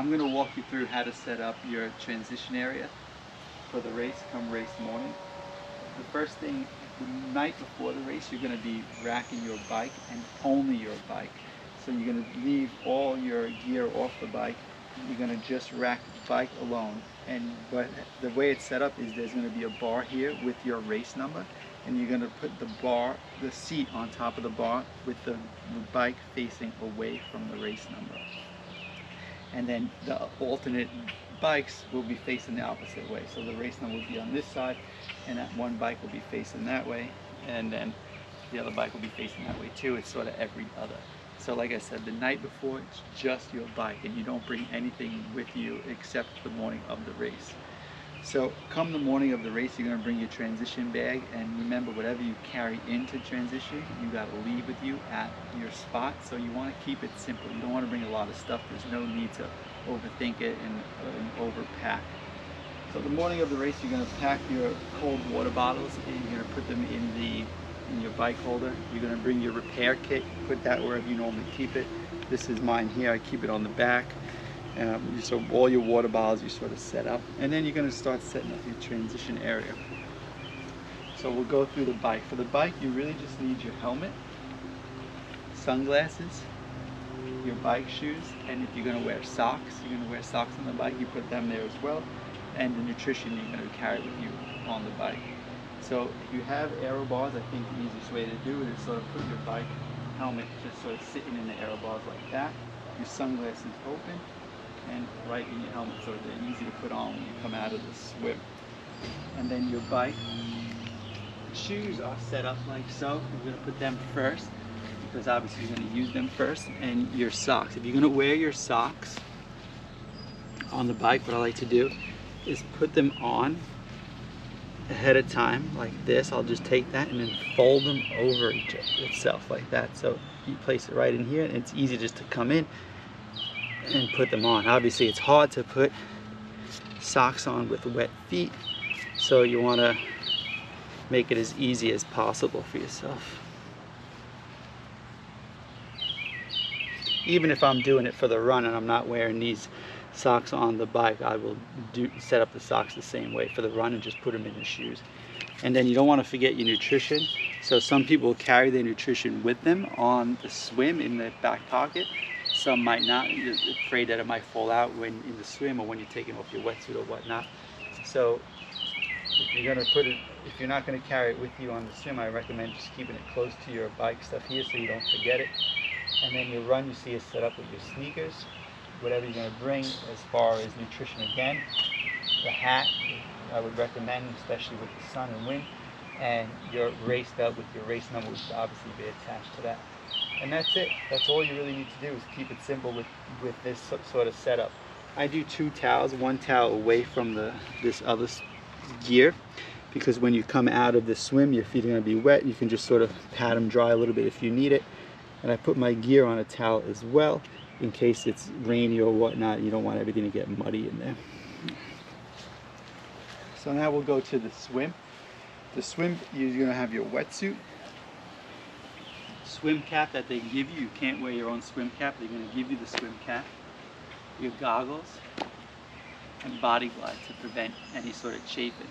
I'm going to walk you through how to set up your transition area for the race come race morning. The first thing, the night before the race, you're going to be racking your bike and only your bike. So you're going to leave all your gear off the bike. You're going to just rack the bike alone. And the way it's set up is there's going to be a bar here with your race number, and you're going to put the seat on top of the bar with the bike facing away from the race number. And then the alternate bikes will be facing the opposite way. So the race number will be on this side, and that one bike will be facing that way, and then the other bike will be facing that way too. It's sort of every other. So like I said, the night before, it's just your bike, and you don't bring anything with you except the morning of the race. So come the morning of the race, you're going to bring your transition bag, and remember, whatever you carry into transition, you got to leave with you at your spot. So you want to keep it simple. You don't want to bring a lot of stuff. There's no need to overthink it and overpack. So the morning of the race, you're going to pack your cold water bottles, and you're going to put them in your bike holder. You're going to bring your repair kit, put that wherever you normally keep it. This is mine here. I keep it on the back. So all your water bottles you sort of set up, and then you're going to start setting up your transition area. So we'll go through the bike. For the bike, you really just need your helmet, sunglasses, your bike shoes, and if you're going to wear socks, you're going to wear socks on the bike, you put them there as well, and the nutrition you're going to carry with you on the bike. So if you have aero bars, I think the easiest way to do it is sort of put your bike helmet just sort of sitting in the aero bars like that, your sunglasses open, and right in your helmet, so they're easy to put on when you come out of the swim. And then your bike shoes are set up like so. You're going to put them first because obviously you're going to use them first. And your socks, if you're going to wear your socks on the bike, what I like to do is put them on ahead of time like this. I'll just take that and then fold them over itself like that. So you place it right in here, and it's easy just to come in and put them on. Obviously it's hard to put socks on with wet feet, so you want to make it as easy as possible for yourself. Even if I'm doing it for the run and I'm not wearing these socks on the bike, I will set up the socks the same way for the run and just put them in the shoes. And then you don't want to forget your nutrition. So some people carry their nutrition with them on the swim in the back pocket. Some might not. You're afraid that it might fall out when in the swim or when you're taking off your wetsuit or whatnot. So if you're not going to carry it with you on the swim, I recommend just keeping it close to your bike stuff here so you don't forget it. And then your run, you see is set up with your sneakers, whatever you're going to bring as far as nutrition again. The hat, I would recommend, especially with the sun and wind, and your race belt with your race number, which will obviously be attached to that. And that's it. That's all you really need to do is keep it simple with this sort of setup. I do 2 towels, one towel away from this other gear, because when you come out of the swim, your feet are going to be wet. You can just sort of pat them dry a little bit if you need it. And I put my gear on a towel as well, in case it's rainy or whatnot. You don't want everything to get muddy in there. So now we'll go to the swim. The swim, you're going to have your wetsuit, swim cap that they give you. You can't wear your own swim cap. They're going to give you the swim cap, your goggles, and body glide to prevent any sort of chafing.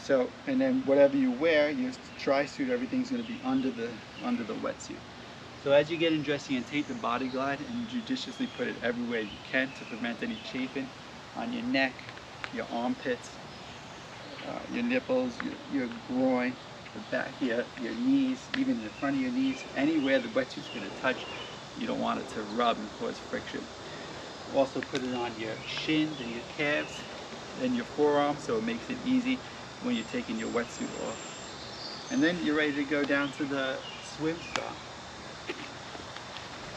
So, and then whatever you wear, your dry suit, everything's going to be under the wetsuit. So as you get in dressing, and take the body glide and judiciously put it everywhere you can to prevent any chafing on your neck, your armpits, your nipples, your groin, the back of your knees, even the front of your knees. Anywhere the wetsuit's going to touch, you don't want it to rub and cause friction. Also put it on your shins and your calves and your forearms, so it makes it easy when you're taking your wetsuit off. And then you're ready to go down to the swim stop.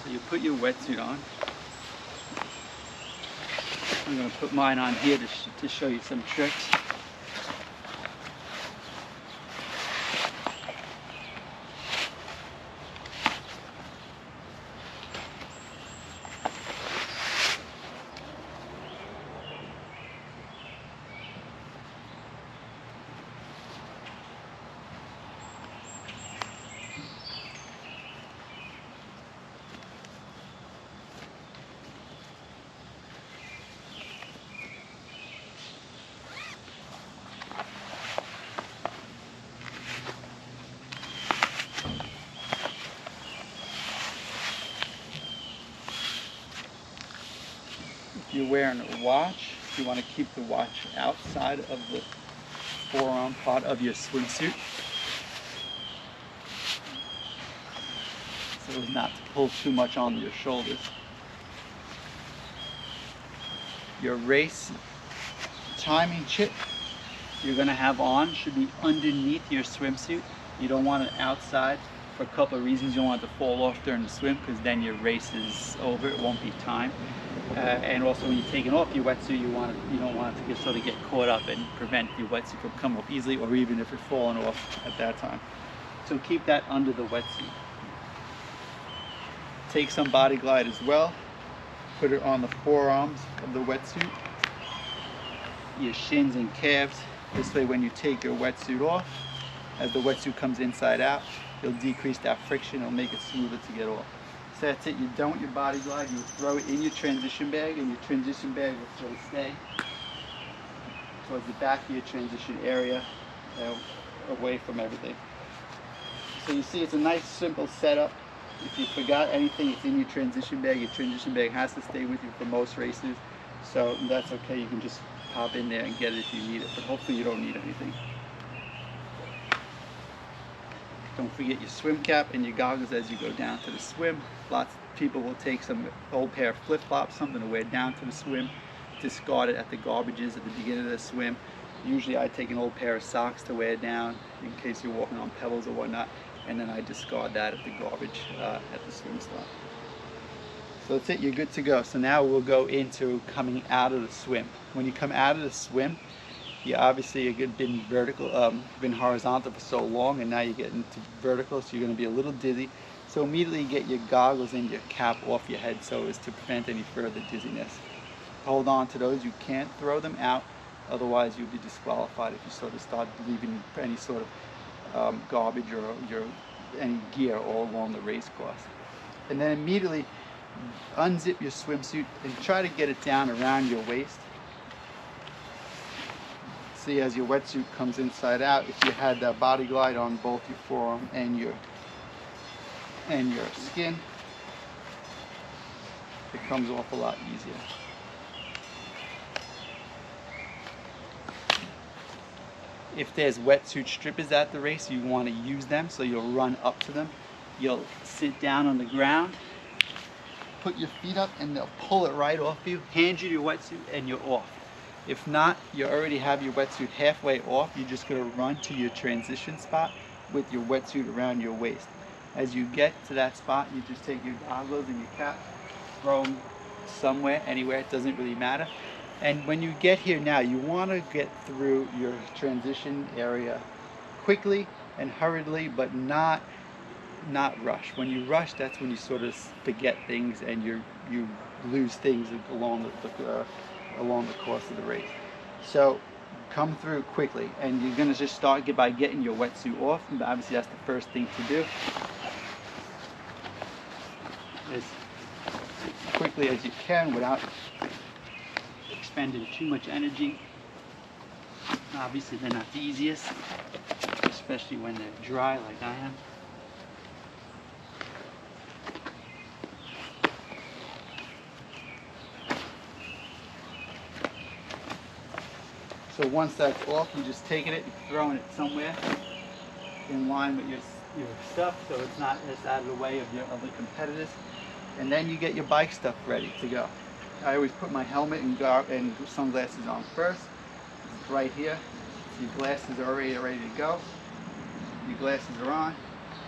So you put your wetsuit on. I'm going to put mine on here to show you some tricks. you're wearing a watch, you want to keep the watch outside of the forearm part of your swimsuit, so as not to pull too much on your shoulders. Your race timing chip you're going to have on should be underneath your swimsuit. You don't want it outside for a couple of reasons. You don't want it to fall off during the swim, because then your race is over, it won't be timed. And also when you're taking off your wetsuit, you don't want it to sort of get caught up and prevent your wetsuit from coming off easily, or even if it's falling off at that time. So keep that under the wetsuit. Take some body glide as well. Put it on the forearms of the wetsuit, your shins and calves. This way when you take your wetsuit off, as the wetsuit comes inside out, you'll decrease that friction, it'll make it smoother to get off. So that's it, you're done with your body glide, you throw it in your transition bag, and your transition bag will sort of stay towards the back of your transition area, away from everything. So you see, it's a nice simple setup. If you forgot anything, it's in your transition bag. Your transition bag has to stay with you for most races, so that's okay. You can just pop in there and get it if you need it, but hopefully you don't need anything. Don't forget your swim cap and your goggles as you go down to the swim. Lots of people will take some old pair of flip-flops, something to wear down to the swim, discard it at the garbages at the beginning of the swim. Usually I take an old pair of socks to wear down in case you're walking on pebbles or whatnot, and then I discard that at the garbage at the swim stop. So that's it, you're good to go. So now we'll go into coming out of the swim. When you come out of the swim, you obviously have been vertical, been horizontal for so long, and now you get into vertical, so you're going to be a little dizzy. So immediately get your goggles and your cap off your head so as to prevent any further dizziness. Hold on to those, you can't throw them out, otherwise you'll be disqualified if you sort of start leaving any sort of garbage or any gear all along the race course. And then immediately unzip your swimsuit and try to get it down around your waist. See, as your wetsuit comes inside out, if you had that body glide on both your forearm and your skin, it comes off a lot easier. If there's wetsuit strippers at the race, you want to use them, so you'll run up to them. You'll sit down on the ground, put your feet up, and they'll pull it right off you, hand you your wetsuit, and you're off. If not, you already have your wetsuit halfway off. You're just going to run to your transition spot with your wetsuit around your waist. As you get to that spot, you just take your goggles and your cap, throw them somewhere, anywhere, it doesn't really matter. And when you get here now, you want to get through your transition area quickly and hurriedly, but not rush. When you rush, that's when you sort of forget things and you lose things along the course of the race. So come through quickly, and you're going to just start by getting your wetsuit off. And obviously that's the first thing to do, as quickly as you can without expending too much energy. Obviously they're not the easiest, especially when they're dry like I am. So once that's off, you're just taking it and throwing it somewhere in line with your stuff, so it's not as out of the way of your other competitors. And then you get your bike stuff ready to go. I always put my helmet and sunglasses on first. It's right here. Your glasses are already ready to go. Your glasses are on.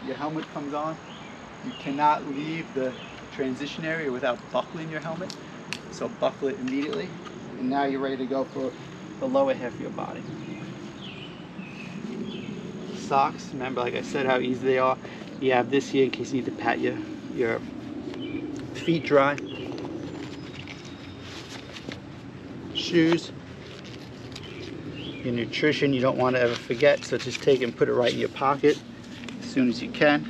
Your helmet comes on. You cannot leave the transition area without buckling your helmet. So buckle it immediately. And now you're ready to go for the lower half of your body. Socks, remember, like I said, how easy they are. You have this here in case you need to pat your feet dry. Shoes. Your nutrition you don't want to ever forget, so just take it and put it right in your pocket as soon as you can.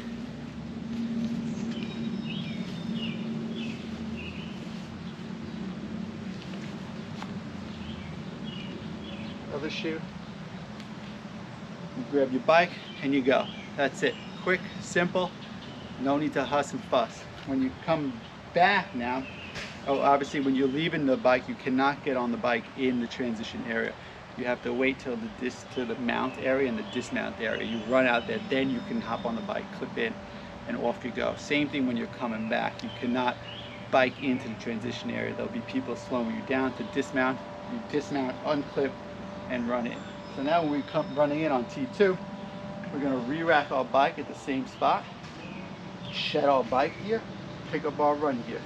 Other shoe. You grab your bike and you go. That's it. Quick, simple, no need to huss and fuss. When you come back now, Oh, obviously when you're leaving the bike, you cannot get on the bike in the transition area. You have to wait till the mount area and the dismount area. You run out there, then you can hop on the bike, clip in, and off you go. Same thing when you're coming back. You cannot bike into the transition area. There'll be people slowing you down to dismount. You dismount, unclip, and run in. So now when we come running in on T2, we're going to re-rack our bike at the same spot, shed our bike here, pick up our run here.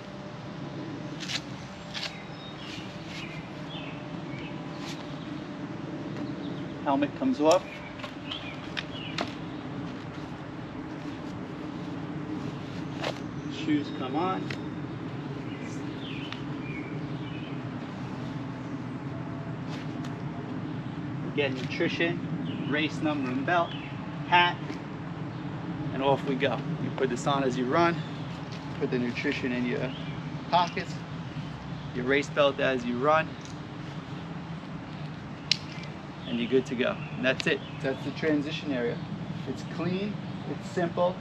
Helmet comes off. Shoes come on. Get nutrition, race number and belt, hat, and off we go. You put this on as you run, put the nutrition in your pockets, your race belt as you run, and you're good to go. And that's it. That's the transition area. It's clean, it's simple,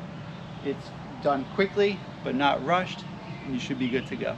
it's done quickly but not rushed, and you should be good to go.